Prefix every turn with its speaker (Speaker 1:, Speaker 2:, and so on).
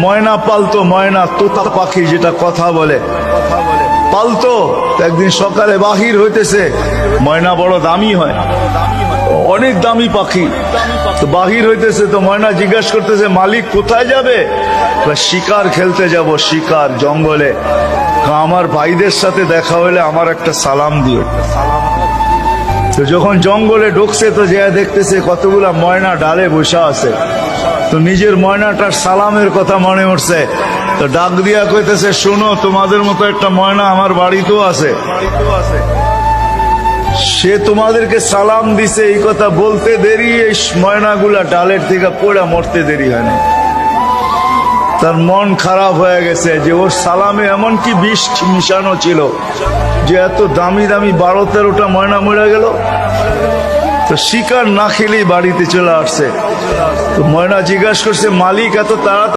Speaker 1: ময়না পালতো, ময়না তোতা পাখি যেটা কথা বলে পালতো। একদিন সকালে বাহির হইতেছে, ময়না বড় দামি হয়, অনেক দামি পাখি। তো বাহির হইতেছে, তো ময়না জিজ্ঞাসা করতেছে মালিক কোথায় যাবে? শিকার খেলতে যাব, শিকার জঙ্গলে। আমার ভাইদের সাথে দেখা হলে আমার একটা সালাম দিও। তো যখন জঙ্গলে ঢুকছে তো যে দেখতেছে কতগুলা ময়না ডালে বসা আছে, তো নিজের ময়নাটার সালামের কথা মনে উঠছে। তো ডাক দিয়া কইতেছে, শোনো, তোমাদের মতো একটা ময়না আমার বাড়িতেও আছে, সে তোমাদেরকে সালাম দিছে। এই কথা বলতে দেরি এই ময়নাগুলা ডালের থেকে পড়া মরতে দেরি হয় না। তার মন খারাপ হয়ে গেছে যে ওর সালামে এমন কি বিষ মিশানো ছিল যে এত দামি দামি 12-13টা ময়না মরে গেল। তো শিকার না খেলেই বাড়িতে চলে আসছে। তো ময়না জিজ্ঞাসা করছে, মালিক এত তাড়াতাড়ি